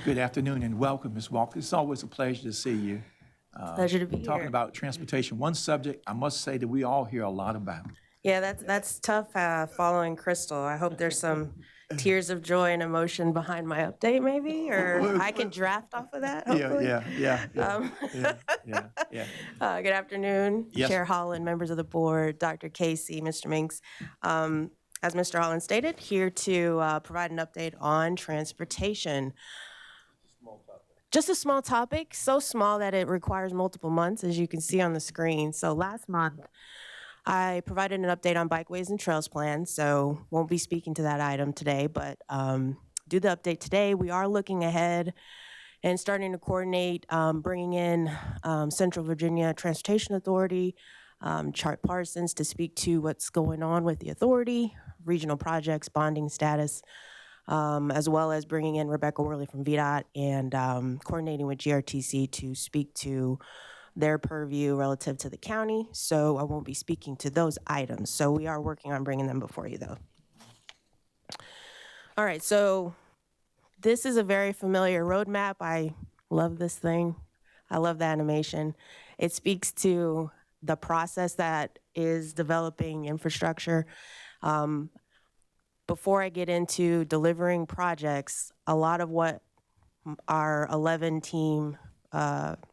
Good afternoon and welcome, Ms. Walker. It's always a pleasure to see you. Pleasure to be Talking here. about transportation, one subject I must say that we all hear a lot about. Yeah, that's tough following Crystal. I hope there's some tears of joy and emotion behind my update, maybe, or I can draft off of that, hopefully. Yeah. Good afternoon, Yes. Chair Holland, members of the board, Dr. Casey, Mr. Minks. As Mr. Holland stated, here to provide an update on transportation. Just a small topic, so small that it requires multiple months, as you can see on the screen. So last month, I provided an update on bikeways and trails plan, so won't be speaking to that item today, but do the update today. We are looking ahead and starting to coordinate bringing in Central Virginia Transportation Authority, Chart Parsons to speak to what's going on with the authority, regional projects, bonding status, as well as bringing in Rebecca Worley from VDOT and coordinating with GRTC to speak to their purview relative to the county. So I won't be speaking to those items. So we are working on bringing them before you, though. All right, so this is a very familiar roadmap. I love this thing. I love the animation. It speaks to the process that is developing infrastructure. Before I get into delivering projects, a lot of what our 11-team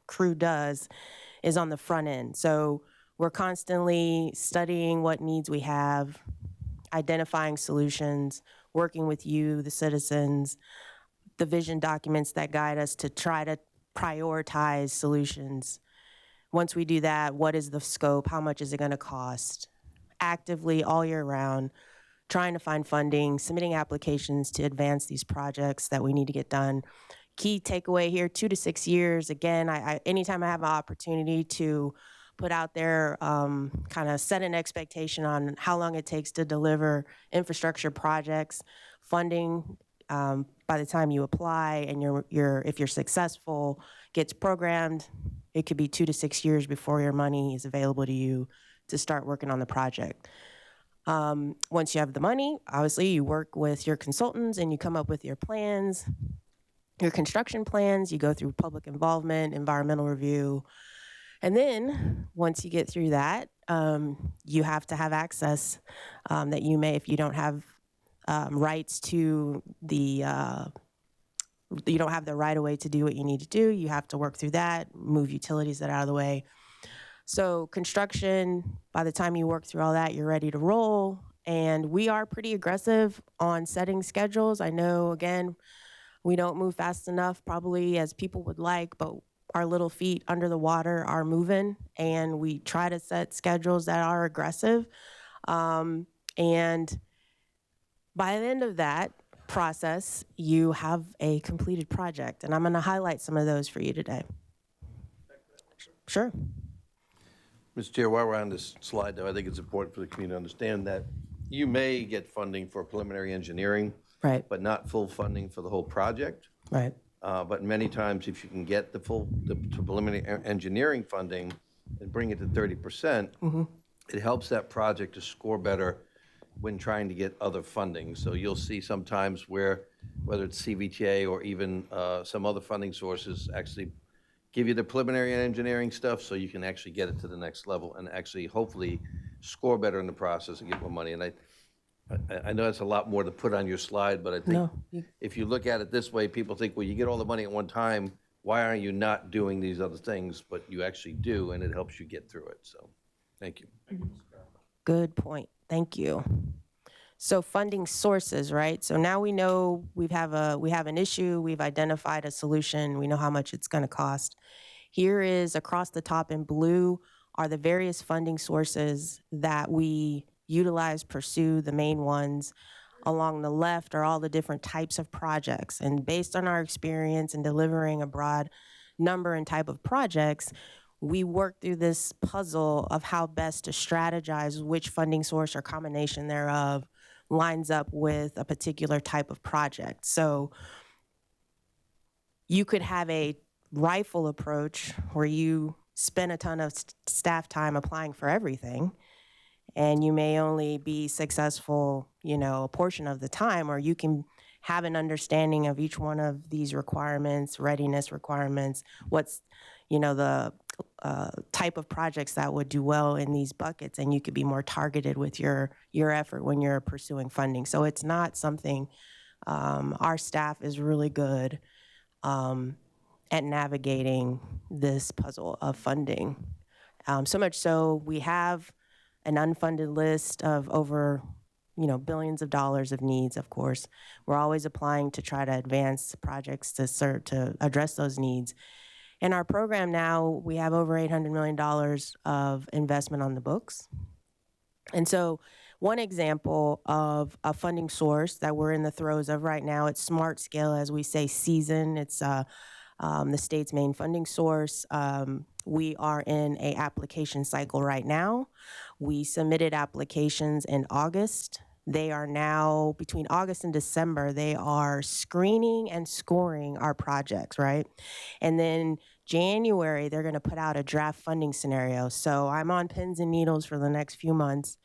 crew does is on the front end. So we're constantly studying what needs we have, identifying solutions, working with you, the citizens, the vision documents that guide us to try to prioritize solutions. Once we do that, what is the scope? How much is it going to cost? Actively all year round, trying to find funding, submitting applications to advance these projects that we need to get done. Key takeaway here, 2 to 6 years. Again, anytime I have an opportunity to put out there, kind of set an expectation on how long it takes to deliver infrastructure projects, funding, by the time you apply and if you're successful, gets programmed, it could be 2 to 6 years before your money is available to you to start working on the project. Once you have the money, obviously you work with your consultants and you come up with your plans, your construction plans, you go through public involvement, environmental review. And then once you get through that, you have to have access that you may, if you don't have rights to you don't have the right of way to do what you need to do, you have to work through that, move utilities that are out of the way. So construction, by the time you work through all that, you're ready to roll. And we are pretty aggressive on setting schedules. I know, again, we don't move fast enough probably as people would like, but our little feet under the water are moving, and we try to set schedules that are aggressive. And by the end of that process, you have a completed project. And I'm going to highlight some of those for you today. Sure. Mr. Chair, while we're on this slide, though, I think it's important for the community to understand that you may get funding for preliminary engineering, Right. but not full funding for the whole project. Right. But many times, if you can get the preliminary engineering funding and bring it to 30%, it helps that project to score better when trying to get other funding. So you'll see sometimes where, whether it's CVTA or even some other funding sources, actually give you the preliminary engineering stuff so you can actually get it to the next level and actually hopefully score better in the process and get more money. And I know that's a lot more to put on your slide, but I think if you look at it this way, people think, well, you get all the money at one time, why aren't you not doing these other things? But you actually do, and it helps you get through it. So thank you. Good point. Thank you. So funding sources, right? So now we know we have an issue, we've identified a solution, we know how much it's going to cost. Here is across the top in blue are the various funding sources that we utilize, pursue, the main ones. Along the left are all the different types of projects. And based on our experience in delivering a broad number and type of projects, we work through this puzzle of how best to strategize which funding source or combination thereof lines up with a particular type of project. So you could have a rifle approach where you spend a ton of staff time applying for everything, and you may only be successful, a portion of the time, or you can have an understanding of each one of these requirements, readiness requirements, what's, the type of projects that would do well in these buckets, and you could be more targeted with your effort when you're pursuing funding. So it's not something, our staff is really good at navigating this puzzle of funding. So much so, we have an unfunded list of over, billions of dollars of needs, of course. We're always applying to try to advance projects to address those needs. In our program now, we have over $800 million of investment on the books. And so one example of a funding source that we're in the throes of right now, it's Smart Scale, as we say, season. It's the state's main funding source. We are in a application cycle right now. We submitted applications in August. They are now, between August and December, they are screening and scoring our projects, right? And then January, they're gonna put out a draft funding scenario. So I'm on pins and needles for the next few months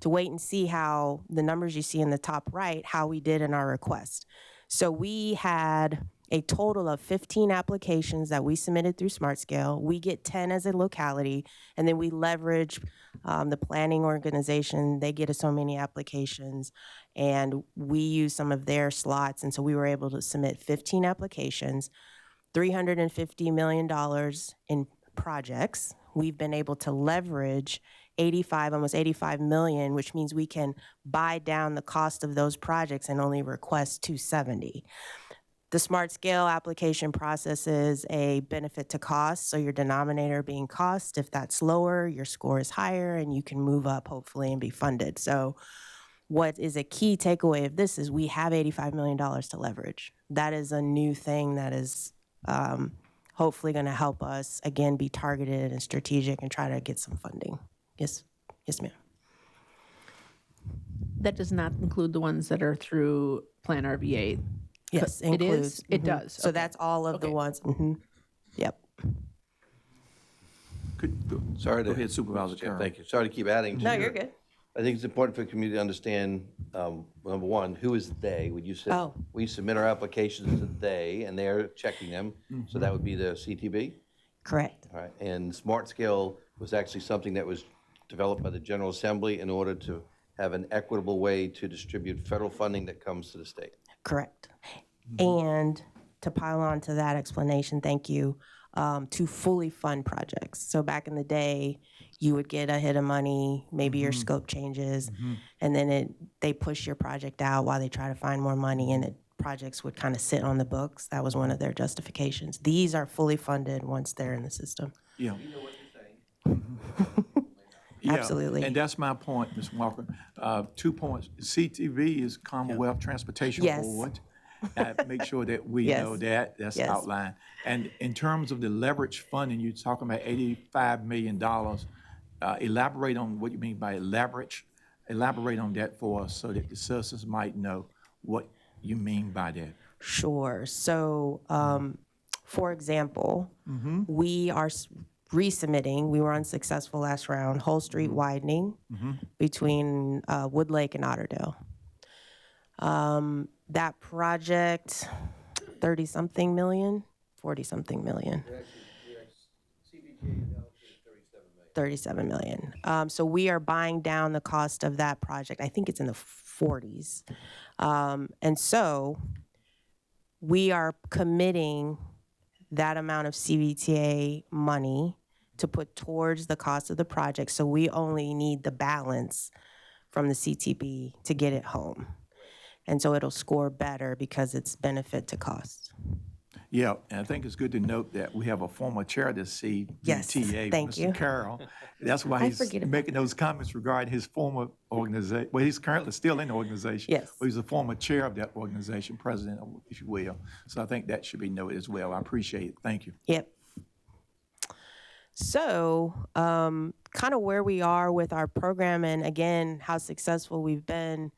to wait and see how the numbers you see in the top right, how we did in our request. So we had a total of 15 applications that we submitted through SmartScale. We get 10 as a locality, and then we leverage the planning organization. They get us so many applications, and we use some of their slots, and so we were able to submit 15 applications, $350 million in projects. We've been able to leverage almost 85 million, which means we can buy down the cost of those projects and only request 270. The Smart Scale application process is a benefit to cost, so your denominator being cost. If that's lower, your score is higher, and you can move up, hopefully, and be funded. So what is a key takeaway of this is we have $85 million to leverage. That is a new thing that is hopefully going to help us, again, be targeted and strategic and try to get some funding. Yes, ma'am. That does not include the ones that are through Plan RVA. Yes, It includes. is? It does. So Okay. that's all of the Okay. ones. Yep. Sorry to. Go ahead, Supervisor Yeah, Carroll. thank you. Sorry to keep adding to No, your- you're good. I think it's important for the community to understand, number one, who is they? When you said, Oh. we submit our applications to they, and they're checking them, so that would be the CTB? Correct. All right, and Smart Scale was actually something that was developed by the General Assembly in order to have an equitable way to distribute federal funding that comes to the state. Correct. And to pile on to that explanation, thank you, to fully fund projects. So back in the day, you would get a hit of money, maybe your scope changes, and then they push your project out while they try to find more money, and projects would kind of sit on the books. That was one of their justifications. These are fully funded once they're in the system. Yeah. Absolutely. And that's my point, Ms. Walker. 2 points. CTV is Commonwealth Transportation Yes. Board. Make sure that we Yes. know that. That's Yes. outlined. And in terms of the leverage funding, you're talking about $85 million. Elaborate on what you mean by leverage. Elaborate on that for us so that the citizens might know what you mean by that. Sure. So, for example, we are resubmitting, we were unsuccessful last round, Whole Street widening between Woodlake and Otterdale. That project, 30-something million, 40-something million. 37 million. So we are buying down the cost of that project. I think it's in the 40s. And so we are committing that amount of CVTA money to put towards the cost of the project. So we only need the balance from the CTB to get it home. And so it'll score better because it's benefit to cost. Yeah, and I think it's good to note that we have a former chair of the CBTA, Yes, thank you. Mr. Carroll. That's why he's forget about making those comments regarding his former organization. Well, he's currently still in the organization. Yes. But he's a former chair of that organization, president, if you will. So I think that should be noted as well. I appreciate it. Thank you. Yep. So, kind of where we are with our program, and again, how successful we've been.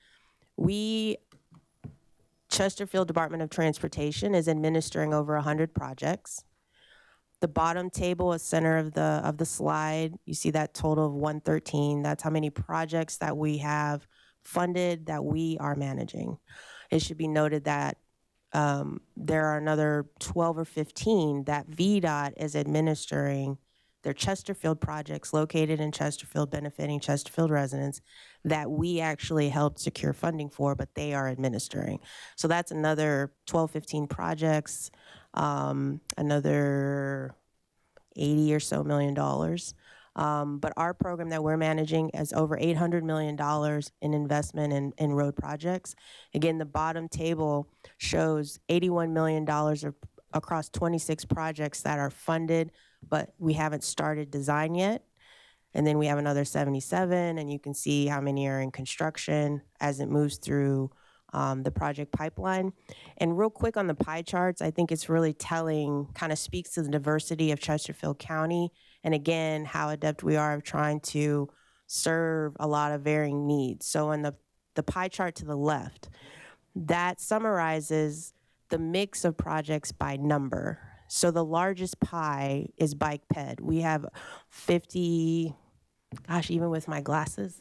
Chesterfield Department of Transportation is administering over 100 projects. The bottom table is center of the slide. You see that total of 113. That's how many projects that we have funded that we are managing. It should be noted that there are another 12 or 15 that VDOT is administering. They're Chesterfield projects located in Chesterfield, benefiting Chesterfield residents that we actually helped secure funding for, but they are administering. So that's another 12, 15 projects, another 80 or so million dollars. But our program that we're managing is over $800 million in investment in road projects. Again, the bottom table shows $81 million across 26 projects that are funded, but we haven't started design yet. And then we have another 77, and you can see how many are in construction as it moves through the project pipeline. And real quick on the pie charts, I think it's really telling, kind of speaks to the diversity of Chesterfield County, and again, how adept we are of trying to serve a lot of varying needs. So in the pie chart to the left, that summarizes the mix of projects by number. So the largest pie is bike ped. We have 50, gosh, even with my glasses,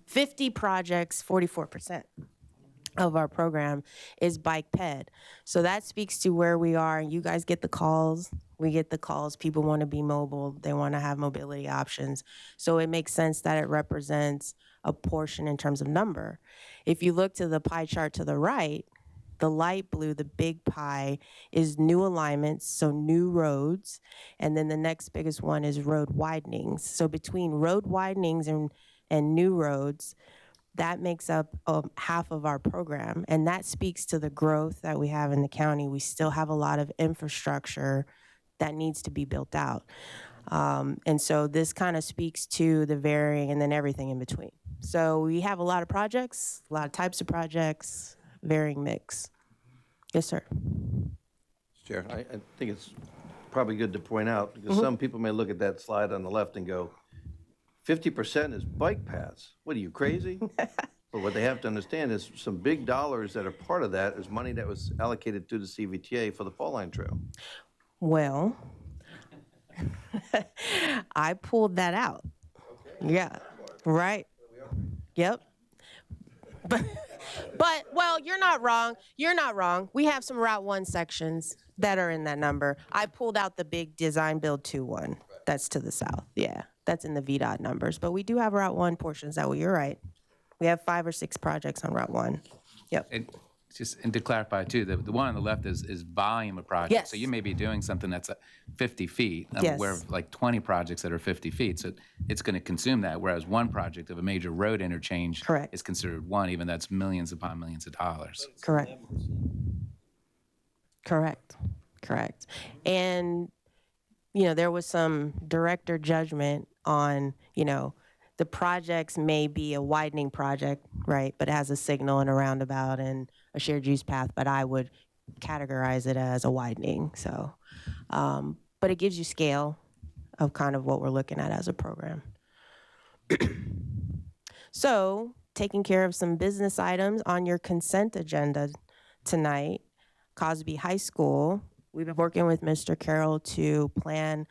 50 projects, 44% of our program is bike ped. So that speaks to where we are. You guys get the calls. We get the calls. People want to be mobile. They want to have mobility options. So it makes sense that it represents a portion in terms of number. If you look to the pie chart to the right, the light blue, the big pie, is new alignments, so new roads. And then the next biggest one is road widenings. So between road widenings and new roads, that makes up half of our program. And that speaks to the growth that we have in the county. We still have a lot of infrastructure that needs to be built out. And so this kind of speaks to the varying and then everything in between. So we have a lot of projects, a lot of types of projects, varying mix. Yes, sir. Chair, I think it's probably good to point out, because some people may look at that slide on the left and go, 50% is bike paths. What are you, crazy? But what they have to understand is some big dollars that are part of that is money that was allocated to the CVTA for the Fall Line Trail. Well, I pulled that out. Yeah, right. Yep. But, well, you're not wrong. You're not wrong. We have some Route 1 sections that are in that number. I pulled out the big Design Build 2 one. That's to the south. Yeah, that's in the VDOT numbers. But we do have Route 1 portions that you're right. We have 5 or 6 projects on Route 1. Yep. And to clarify too, the one on the left is volume of projects. Yes. So you may be doing something that's 50 feet. I'm Yes. aware of like 20 projects that are 50 feet. So it's going to consume that. Whereas one project of a major road interchange Correct. is considered one, even that's millions upon millions of dollars. Correct. Correct. And, there was some director judgment on, the projects may be a widening project, right? But it has a signal and a roundabout and a shared use path, but I would categorize it as a widening. So, but it gives you scale of kind of what we're looking at as a program. So, taking care of some business items on your consent agenda tonight, Cosby High School, we've been working with Mr. Carroll to plan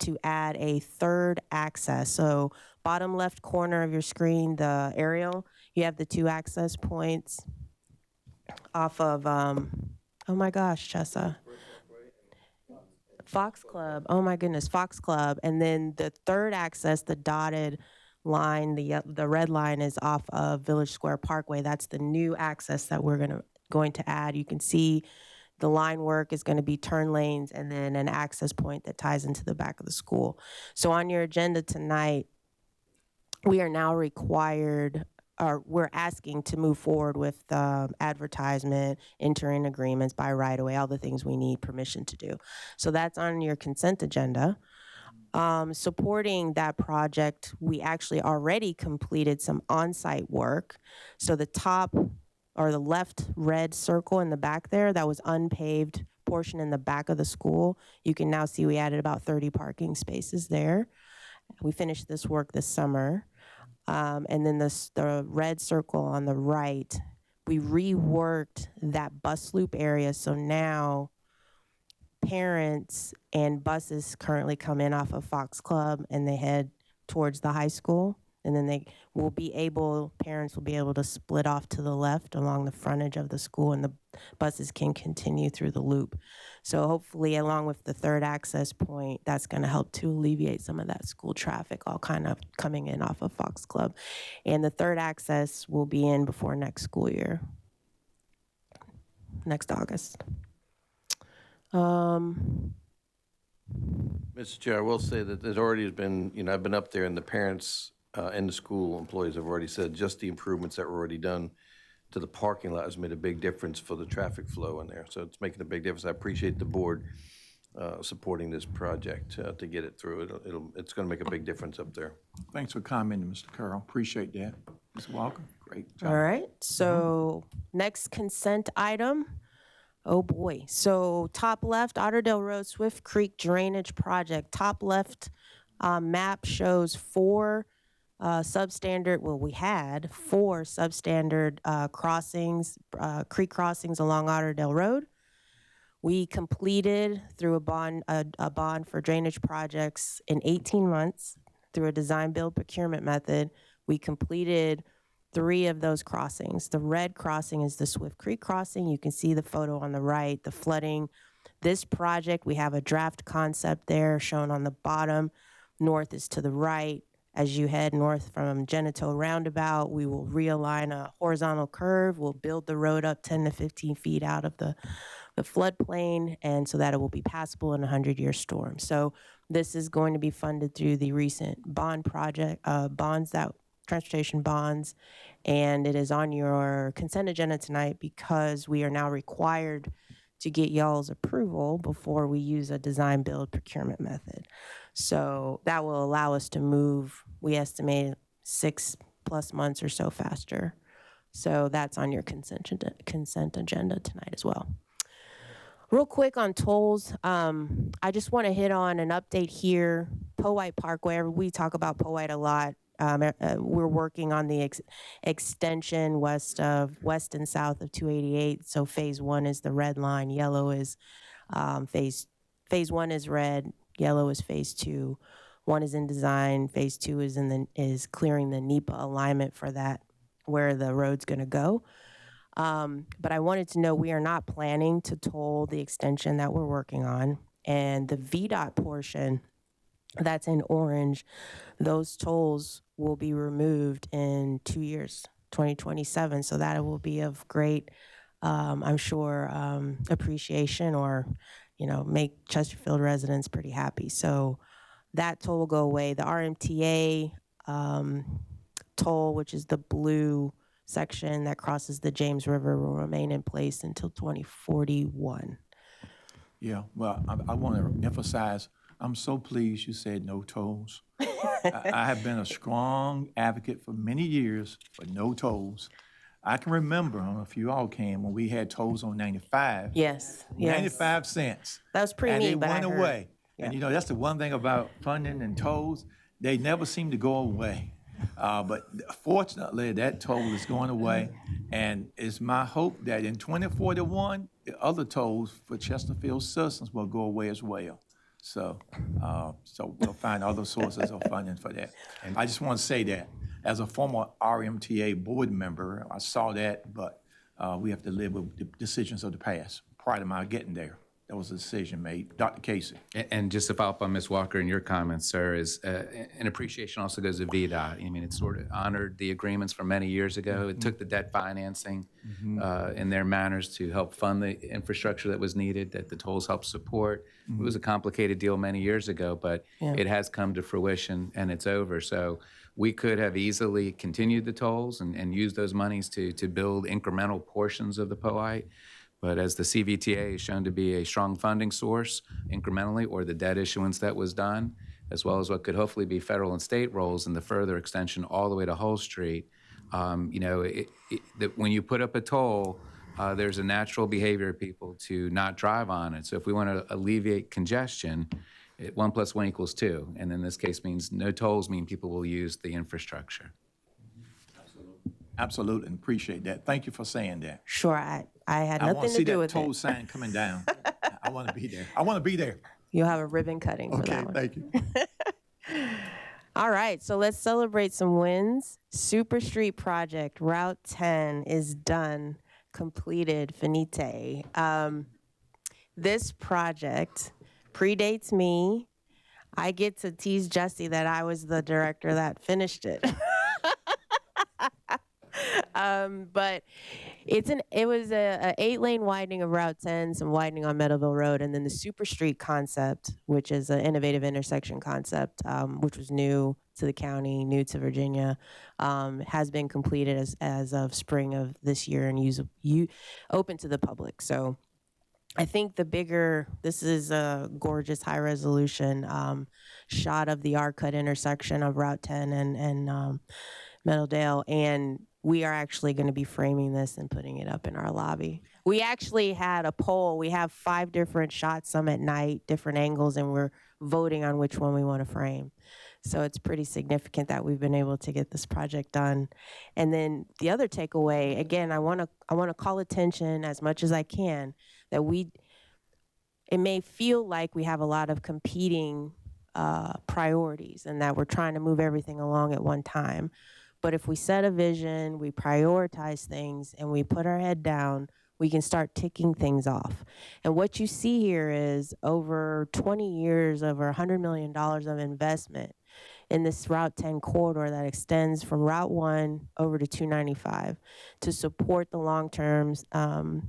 to add a third access. So bottom left corner of your screen, the aerial, you have the 2 access points off of, oh my gosh, Chessa. Fox Club, oh my goodness, Fox Club. And then the third access, the dotted line, the red line is off of Village Square Parkway. That's the new access that we're going to add. You can see the line work is going to be turn lanes and then an access point that ties into the back of the school. So on your agenda tonight, we are now required, or we're asking to move forward with advertisement, entering agreements, buy right away, all the things we need permission to do. So that's on your consent agenda. Supporting that project, we actually already completed some on-site work. So the top or the left red circle in the back there, that was unpaved portion in the back of the school. You can now see we added about 30 parking spaces there. We finished this work this summer. And then the red circle on the right, we reworked that bus loop area. So now parents and buses currently come in off of Fox Club and they head towards the high school. And then parents will be able to split off to the left along the frontage of the school, and the buses can continue through the loop. So hopefully, along with the third access point, that's going to help to alleviate some of that school traffic, all kind of coming in off of Fox Club. And the third access will be in before next school year, next August. Mr. Chair, I will say that there already has been, I've been up there, and the parents and the school employees have already said just the improvements that were already done to the parking lot has made a big difference for the traffic flow in there. So it's making a big difference. I appreciate the board supporting this project to get it through. It's going to make a big difference up there. Thanks for commenting, Mr. Carroll. Appreciate that. Ms. Walker, great job. All right. So next consent item. Oh boy. So top left, Otterdale Road, Swift Creek Drainage Project. Top left map shows four substandard, well, we had four substandard crossings, creek crossings along Otterdale Road. We completed through a bond for drainage projects in 18 months through a design build procurement method. We completed 3 of those crossings. The red crossing is the Swift Creek crossing. You can see the photo on the right, the flooding. This project, we have a draft concept there shown on the bottom. North is to the right. As you head north from Genito Roundabout, we will realign a horizontal curve. We'll build the road up 10 to 15 feet out of the floodplain, and so that it will be passable in a 100-year storm. So this is going to be funded through the recent bond project, transportation bonds, and it is on your consent agenda tonight because we are now required to get y'all's approval before we use a design build procurement method. So that will allow us to move, we estimate 6+ months or so faster. So that's on your consent agenda tonight as well. Real quick on tolls, I just want to hit on an update here. Powhite Parkway, we talk about Powhite a lot. We're working on the extension west and south of 288. So phase 1 is the red line, yellow is phase 1 is red, yellow is phase 2. 1 is in design, phase 2 is clearing the NEPA alignment for that, where the road's going to go. But I wanted to know we are not planning to toll the extension that we're working on, and the VDOT portion that's in orange, those tolls will be removed in 2 years, 2027. So that will be of great, I'm sure, appreciation, or, make Chesterfield residents pretty happy. So that toll will go away. The RMTA toll, which is the blue section that crosses the James River, will remain in place until 2041. Yeah, well, I want to emphasize, I'm so pleased you said no tolls. I have been a strong advocate for many years for no tolls. I can remember, I don't know if you all can, when we had tolls on 95. Yes. 95 cents. That was pretty and neat, they but went I heard, away. And that's the one thing about funding and tolls, they never seem to go away. But fortunately, that toll is going away, and it's my hope that in 2041, the other tolls for Chesterfield citizens will go away as well. So we'll find other sources of funding for that. And I just want to say that as a former RMTA board member, I saw that, but we have to live with the decisions of the past. Prior to my getting there, that was a decision made. Dr. Casey. And just to follow up on Ms. Walker and your comments, sir, is an appreciation also goes to VDOT. I mean, it sort of honored the agreements from many years ago. It took the debt financing in their manners to help fund the infrastructure that was needed, that the tolls helped support. It was a complicated deal many years ago, but it has come to fruition and it's over. So we could have easily continued the tolls and used those monies to build incremental portions of the Powhite. But as the CVTA is shown to be a strong funding source incrementally, or the debt issuance that was done, as well as what could hopefully be federal and state roles in the further extension all the way to Hull Street, that when you put up a toll, there's a natural behavior of people to not drive on it. So if we want to alleviate congestion, 1 + 1 = 2. And in this case means no tolls mean people will use the infrastructure. Absolutely, and appreciate that. Thank you for saying that. Sure, I had I want nothing to see to do that with toll it. sign coming down. I want to be there. I want to be there. You'll have a ribbon cutting for Okay, that one. thank you. All right, so let's celebrate some wins. Superstreet project, Route 10 is done, completed, finite. This project predates me. I get to tease Jesse that I was the director that finished it. But it was a 8-lane widening of Route 10, some widening on Meadowville Road, and then the Super Street concept, which is an innovative intersection concept, which was new to the county, new to Virginia, has been completed as of spring of this year and open to the public. So I think this is a gorgeous high resolution shot of the R-cut intersection of Route 10 and Meadowdale, and we are actually going to be framing this and putting it up in our lobby. We actually had a poll. We have 5 different shots, some at night, different angles, and we're voting on which one we want to frame. So it's pretty significant that we've been able to get this project done. And then the other takeaway, again, I want to call attention as much as I can that it may feel like we have a lot of competing priorities and that we're trying to move everything along at one time. But if we set a vision, we prioritize things, and we put our head down, we can start ticking things off. And what you see here is over 20 years, over $100 million of investment in this Route 10 corridor that extends from Route 1 over to 295 to support the long-term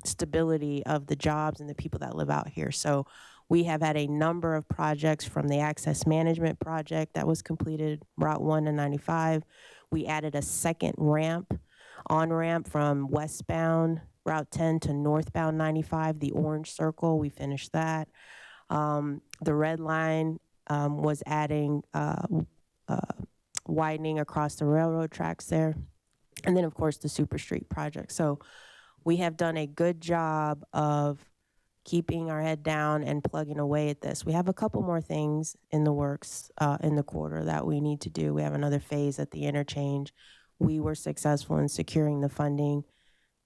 stability of the jobs and the people that live out here. So we have had a number of projects, from the access management project that was completed, Route 1 to 95. We added a second on-ramp from westbound Route 10 to northbound 95, the orange circle. We finished that. The red line was adding widening across the railroad tracks there. And then, of course, the Super Street project. So we have done a good job of keeping our head down and plugging away at this. We have a couple more things in the works in the quarter that we need to do. We have another phase at the interchange. We were successful in securing the funding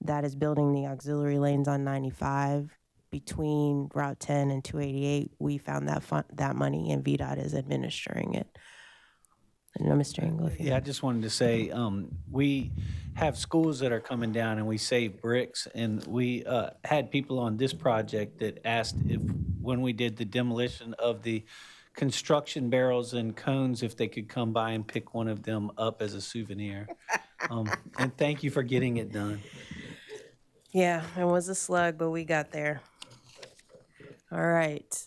that is building the auxiliary lanes on 95 between Route 10 and 288. We found that money, and VDOT is administering it. And Mr. Engel, if you Yeah, I just wanted to say, we have schools that are coming down and we save bricks. And we had people on this project that asked if, when we did the demolition of the construction barrels and cones, if they could come by and pick one of them up as a souvenir. And thank you for getting it done. Yeah, it was a slug, but we got there. All right.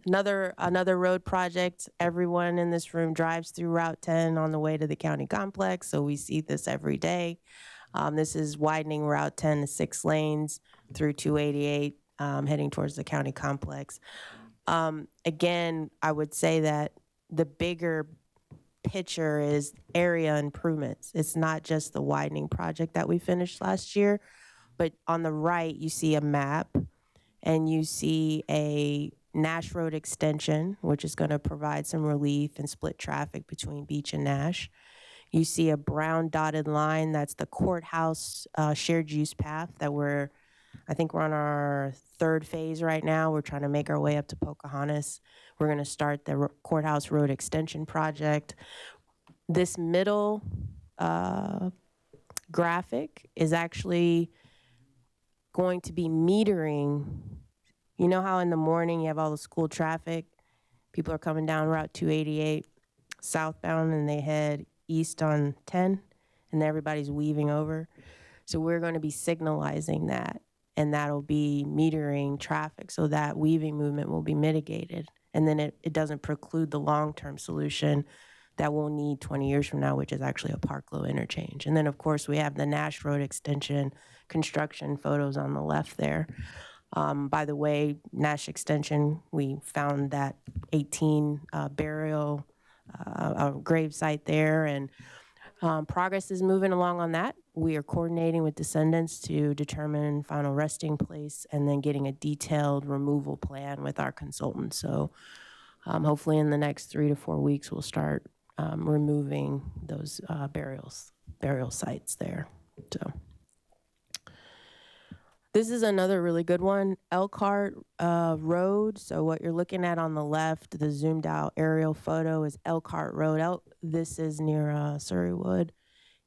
Another road project. Everyone in this room drives through Route 10 on the way to the county complex, so we see this every day. This is widening Route 10 to 6 lanes through 288, heading towards the county complex. Again, I would say that the bigger picture is area improvements. It's not just the widening project that we finished last year, but on the right, you see a map, and you see a Nash Road extension, which is going to provide some relief and split traffic between Beach and Nash. You see a brown dotted line, that's the courthouse shared use path that I think we're on our 3rd phase right now. We're trying to make our way up to Pocahontas. We're going to start the courthouse road extension project. This middle graphic is actually going to be metering. You know how in the morning you have all the school traffic? People are coming down Route 288 southbound and they head east on 10 and everybody's weaving over. So we're going to be signalizing that, and that'll be metering traffic so that weaving movement will be mitigated. And then it doesn't preclude the long-term solution that we'll need 20 years from now, which is actually a Parklow interchange. And then, of course, we have the Nash Road extension construction photos on the left there. By the way, Nash Extension, we found that 18 burial grave site there, and progress is moving along on that. We are coordinating with descendants to determine final resting place and then getting a detailed removal plan with our consultant. So hopefully in the next 3 to 4 weeks, we'll start removing those burial sites there. So This is another really good one, Elkhart Road. So what you're looking at on the left, the zoomed out aerial photo is Elkhart Road. This is near Surreywood.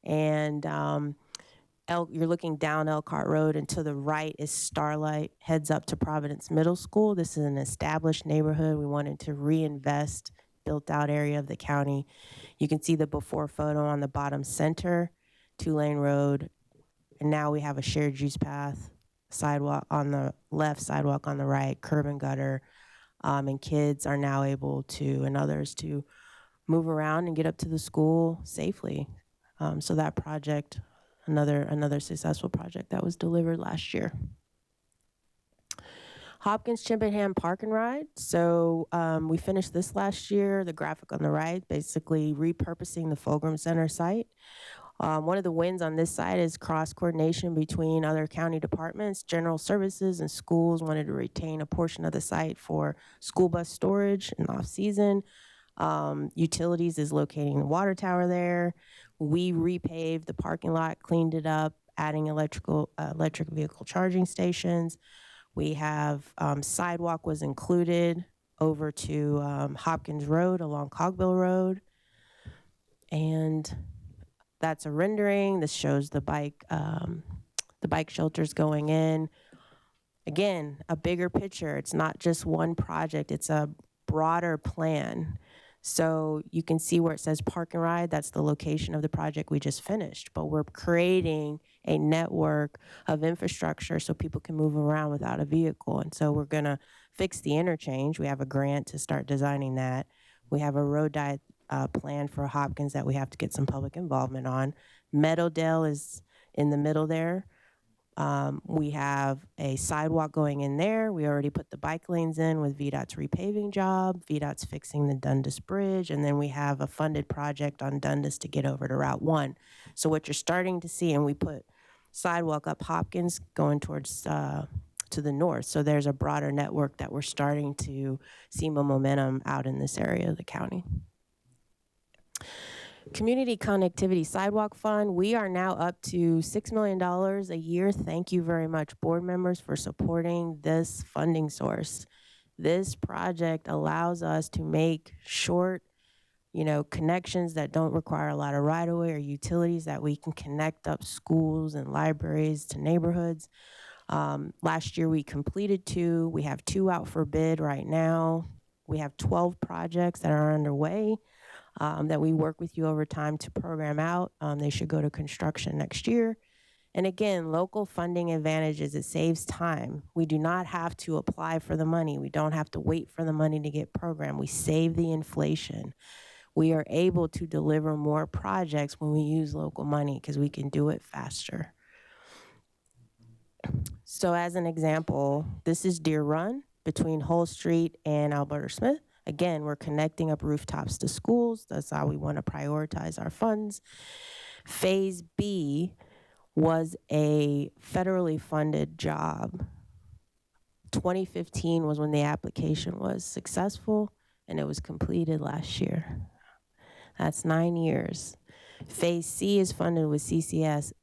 And you're looking down Elkhart Road, and to the right is Starlight, heads up to Providence Middle School. This is an established neighborhood. We wanted to reinvest, built out area of the county. You can see the before photo on the bottom center, 2-lane road. And now we have a shared use path, sidewalk on the left, sidewalk on the right, curb and gutter. And kids are now able to, and others, to move around and get up to the school safely. So that project, another successful project that was delivered last year. Hopkins Chimpenham Park and Ride. So we finished this last year, the graphic on the right, basically repurposing the Fulgram Center site. One of the wins on this side is cross coordination between other county departments. General services and schools wanted to retain a portion of the site for school bus storage in off season. Utilities is locating the water tower there. We repaved the parking lot, cleaned it up, adding electric vehicle charging stations. We have sidewalk was included over to Hopkins Road along Cogbill Road. And that's a rendering. This shows the bike shelters going in. Again, a bigger picture. It's not just one project. It's a broader plan. So you can see where it says park and ride. That's the location of the project we just finished. But we're creating a network of infrastructure so people can move around without a vehicle. And so we're going to fix the interchange. We have a grant to start designing that. We have a road diet plan for Hopkins that we have to get some public involvement on. Meadowdale is in the middle there. We have a sidewalk going in there. We already put the bike lanes in with VDOT's repaving job. VDOT's fixing the Dundas Bridge. And then we have a funded project on Dundas to get over to Route 1. So what you're starting to see, and we put sidewalk up Hopkins going towards to the north. So there's a broader network that we're starting to see more momentum out in this area of the county. Community Connectivity Sidewalk Fund, we are now up to $6 million a year. Thank you very much, board members, for supporting this funding source. This project allows us to make short, connections that don't require a lot of right-of-way or utilities, that we can connect up schools and libraries to neighborhoods. Last year we completed 2. We have 2 out for bid right now. We have 12 projects that are underway. That we work with you over time to program out. They should go to construction next year. And again, local funding advantages, it saves time. We do not have to apply for the money. We don't have to wait for the money to get programmed. We save the inflation. We are able to deliver more projects when we use local money because we can do it faster. So as an example, this is Deer Run between Hull Street and Alberta Smith. Again, we're connecting up rooftops to schools. That's how we want to prioritize our funds. Phase B was a federally funded job. 2015 was when the application was successful, and it was completed last year. That's 9 years. Phase C is funded with CCSF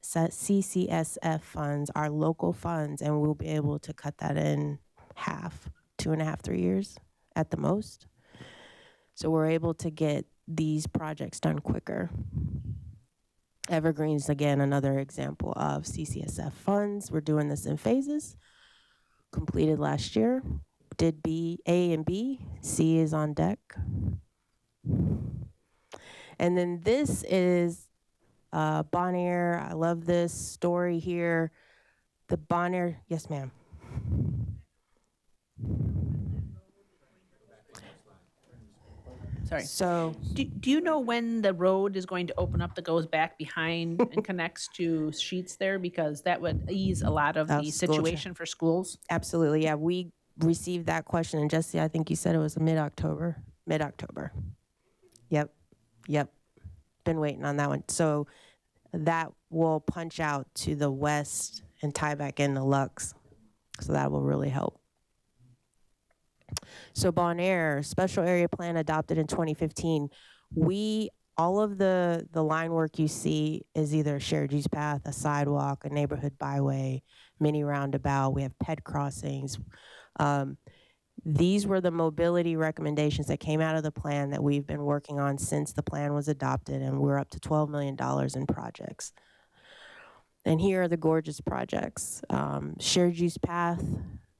funds, our local funds, and we'll be able to cut that in half, 2.5, 3 years at the most. So we're able to get these projects done quicker. Evergreen's, again, another example of CCSF funds. We're doing this in phases. Completed last year. Did B, A and B. C is on deck. And then this is Bonaire. I love this story here. The Bonaire, yes, ma'am. Sorry. So Do you know when the road is going to open up that goes back behind and connects to Sheets there? Because that would ease a lot of the school situation for schools. absolutely, yeah, we received that question, and Jesse, I think you said it was mid-October. Yep. Been waiting on that one. So that will punch out to the west and tie back into Lux. So that will really help. So Bonaire, special area plan adopted in 2015. All of the line work you see is either a shared use path, a sidewalk, a neighborhood byway, mini roundabout. We have ped crossings. These were the mobility recommendations that came out of the plan that we've been working on since the plan was adopted, and we're up to $12 million in projects. And here are the gorgeous projects. Shared use path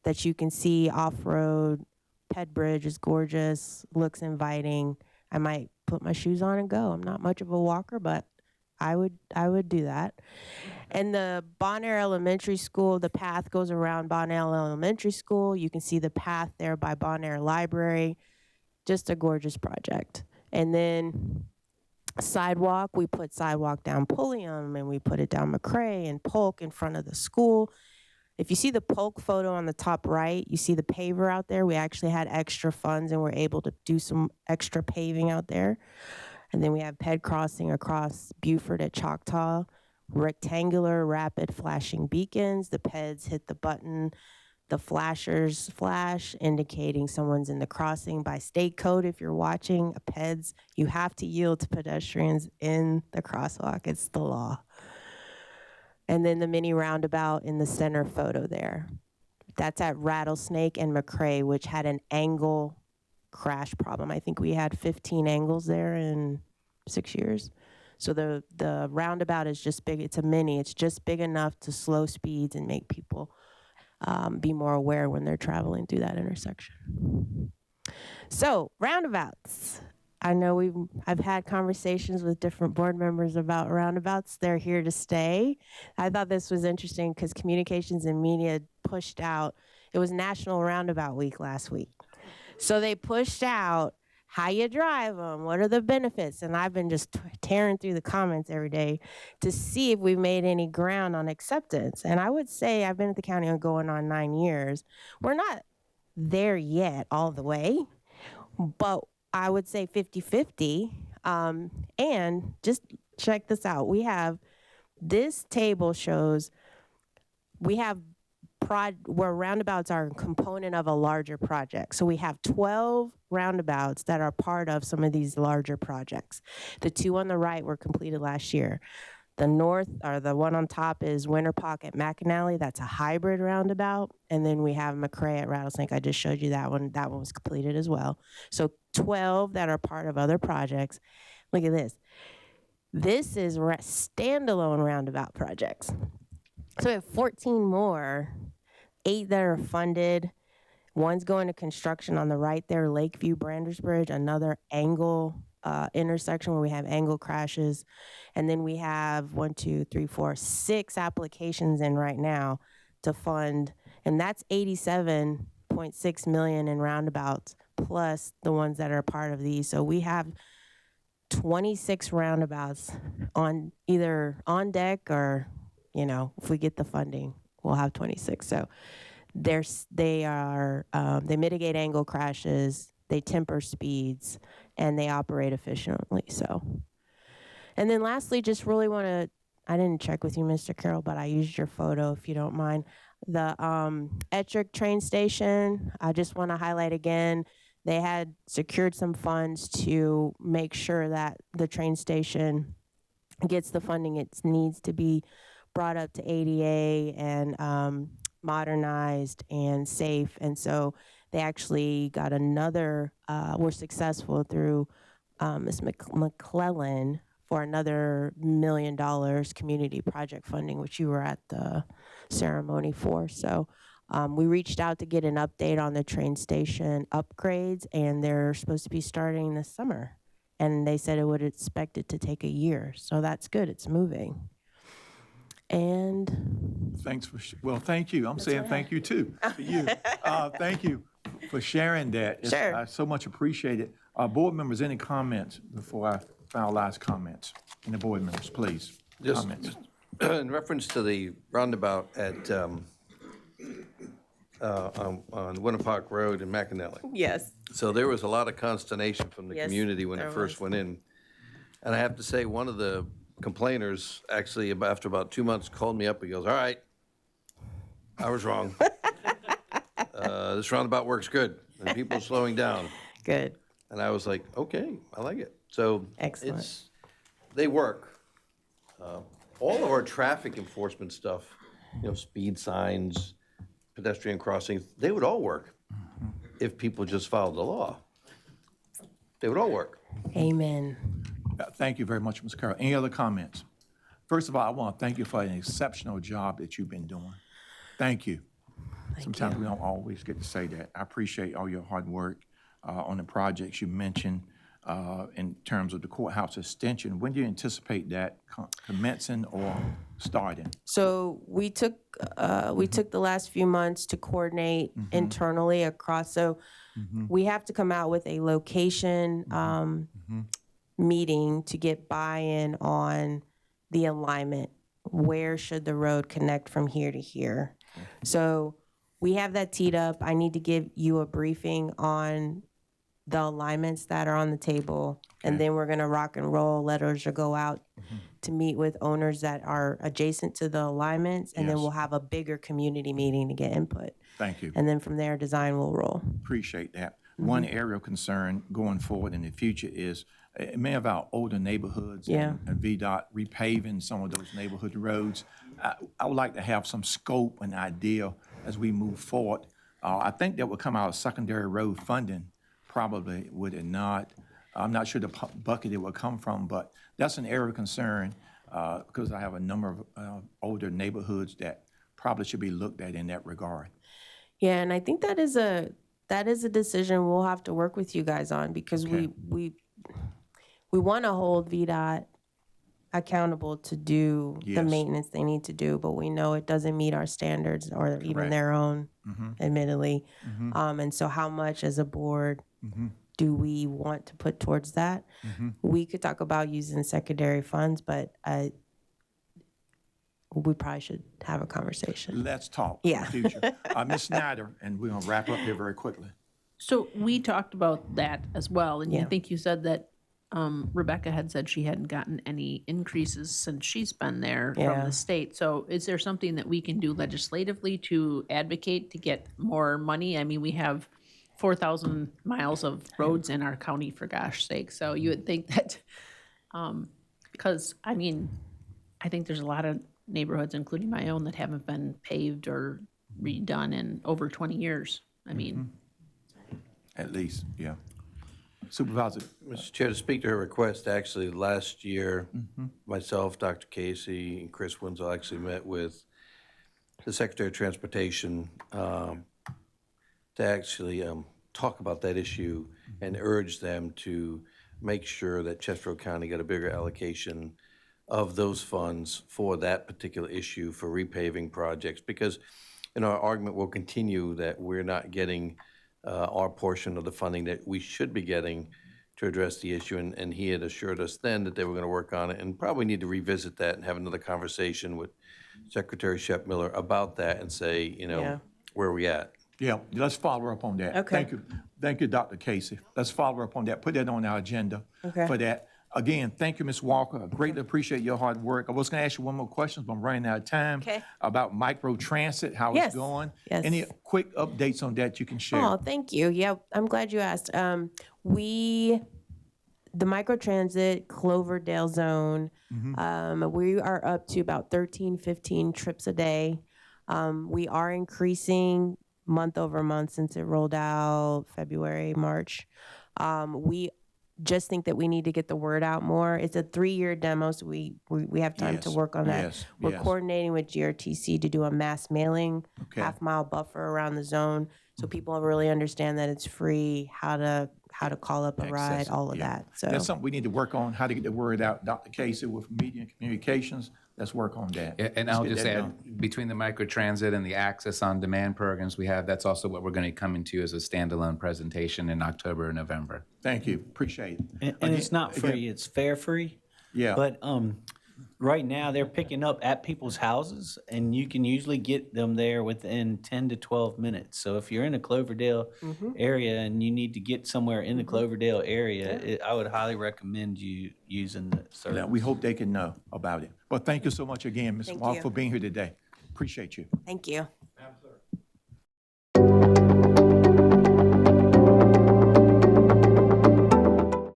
that you can see off-road. Ped bridge is gorgeous, looks inviting. I might put my shoes on and go. I'm not much of a walker, but I would do that. And the Bonaire Elementary School, the path goes around Bonaire Elementary School. You can see the path there by Bonaire Library. Just a gorgeous project. And then sidewalk, we put sidewalk down Pulliam, and we put it down McCrae and Polk in front of the school. If you see the Polk photo on the top right, you see the paver out there. We actually had extra funds and we're able to do some extra paving out there. And then we have ped crossing across Buford at Choctaw, rectangular rapid flashing beacons. The peds hit the button, the flashers flash, indicating someone's in the crossing. By state code, if you're watching peds, you have to yield to pedestrians in the crosswalk. It's the law. And then the mini roundabout in the center photo there. That's at Rattlesnake and McCrae, which had an angle crash problem. I think we had 15 angles there in 6 years. So the roundabout is just big. It's a mini. It's just big enough to slow speeds and make people be more aware when they're traveling through that intersection. So roundabouts. I know I've had conversations with different board members about roundabouts. They're here to stay. I thought this was interesting because communications and media pushed out, it was National Roundabout Week last week. So they pushed out how you drive them, what are the benefits, and I've been just tearing through the comments every day to see if we've made any ground on acceptance. And I would say I've been at the county going on 9 years. We're not there yet all the way, but I would say 50-50. And just check this out. This table shows we have where roundabouts are a component of a larger project. So we have 12 roundabouts that are part of some of these larger projects. The two on the right were completed last year. The north, or the one on top, is Winterpock at McAnally. That's a hybrid roundabout. And then we have McCrae at Rattlesnake. I just showed you that one. That one was completed as well. So 12 that are part of other projects. Look at this. This is standalone roundabout projects. So we have 14 more, 8 that are funded. One's going to construction on the right there, Lakeview Branders Bridge, another angle intersection where we have angle crashes. And then we have 6 applications in right now to fund, and that's $87.6 million in roundabouts, plus the ones that are part of these. So we have 26 roundabouts on either on deck or, if we get the funding, we'll have 26. So they mitigate angle crashes, they temper speeds, and they operate efficiently. So, and then lastly, just really want to, I didn't check with you, Mr. Carroll, but I used your photo, if you don't mind. The Ettrick train station, I just want to highlight again, they had secured some funds to make sure that the train station gets the funding it needs to be brought up to ADA and modernized and safe. And so they actually got were successful through Ms. McClellan for another $1 million community project funding, which you were at the ceremony for. So we reached out to get an update on the train station upgrades, and they're supposed to be starting this summer. And they said it would expect it to take a year. So that's good. It's moving. And thank you. I'm saying thank you too to you. Thank you for sharing that. Sure. I so much appreciate it. Board members, any comments before I finalize comments? Any board members, please? Comments. In reference to the roundabout at on Winterpock Road in McAnally. yes. So there was a lot of consternation from the Yes, community when there it first was. went in. And I have to say, one of the complainers, actually, after about 2 months, called me up. He goes, "All right, I was wrong. This roundabout works good, and people are slowing down." Good. And I was like, "Okay, I like it." So Excellent. they work. All of our traffic enforcement stuff speed signs, pedestrian crossings, they would all work if people just followed the law. They would all work. Amen. Thank you very much, Ms. Carroll. Any other comments? First of all, I want to thank you for an exceptional job that you've been doing. Thank you. Sometimes we don't always get to say that. I appreciate all your hard work on the projects you mentioned in terms of the courthouse extension. When do you anticipate that commencing or starting? So we took the last few months to coordinate internally across. So we have to come out with a location meeting to get buy-in on the alignment. Where should the road connect from here to here? So we have that teed up. I need to give you a briefing on the alignments that are on the table, and then we're gonna rock and roll. Letters will go out to meet with owners that are adjacent to the alignments, and then Yes. we'll have a bigger community meeting to get input. Thank you. And then from there, design will roll. Appreciate that. One area of concern going forward in the future is many of our older neighborhoods and VDOT repaving some of those neighborhood roads. I would like to have some scope and idea as we move forward. I think that would come out of secondary road funding, probably, would it not? I'm not sure the bucket it would come from, but that's an area of concern because I have a number of older neighborhoods that probably should be looked at in that regard. Yeah, and I think that is a decision we'll have to work with you guys on, because we want to hold VDOT accountable to do the Yes. maintenance they need to do, but we know it doesn't meet our standards or even their own, admittedly. And so how much as a board do we want to put towards that? We could talk about using secondary funds, but we probably should have a conversation. Let's talk Yeah. in the future. Ms. Snyder, and we're going to wrap up here very quickly. So we talked about that as well, and I Yeah. think you said that Rebecca had said she hadn't gotten any increases since she's been there from Yeah. the state. So is there something that we can do legislatively to advocate to get more money? I mean, we have 4,000 miles of roads in our county, for gosh sake. So you would think that, because, I mean, I think there's a lot of neighborhoods, including my own, that haven't been paved or redone in over 20 years. I mean, At least, yeah. Supervisor, Mr. Chair, to speak to her request, actually, last year, myself, Dr. Casey, and Chris Winslow actually met with the Secretary of Transportation to actually talk about that issue and urge them to make sure that Chesterfield County got a bigger allocation of those funds for that particular issue for repaving projects. Because, our argument will continue that we're not getting our portion of the funding that we should be getting to address the issue, and he had assured us then that they were going to work on it, and probably need to revisit that and have another conversation with Secretary Shep Miller about that and say, where are we at? yeah, let's follow up on that. Okay. Thank you, Dr. Casey. Let's follow up on that. Put that on our agenda for that. Again, thank you, Ms. Walker. I greatly appreciate your hard work. I was going to ask you one more question, but I'm running out of time. Okay. About microtransit, how Yes. it's going. Yes. Any quick updates on that you can share? Oh, thank you. Yeah, I'm glad you asked. The microtransit Cloverdale zone, we are up to about 13, 15 trips a day. We are increasing month over month since it rolled out February, March. We just think that we need to get the word out more. It's a 3-year demo, so we have time to Yes, work on that. yes, We're yes. coordinating with GRTC to do a mass mailing, Okay. half-mile buffer around the zone, so people really understand that it's free, how to call up a ride, Access it, all of yeah. that. So That's something we need to work on, how to get the word out. Dr. Casey with Media and Communications, let's work on that. Yeah, and Let's I'll get just that add, done. between the microtransit and the access on demand programs we have, that's also what we're going to come into as a standalone presentation in October or November. Thank you, appreciate it. And it's not free, it's fare free. Yeah. But right now, they're picking up at people's houses, and you can usually get them there within 10 to 12 minutes. So if you're in the Cloverdale area and you need to get somewhere in the Cloverdale area, I would highly recommend you using the service. Yeah, we hope they can know about it. But thank you so much again, Ms. Thank Walker, you. for being here today. Appreciate you. thank you.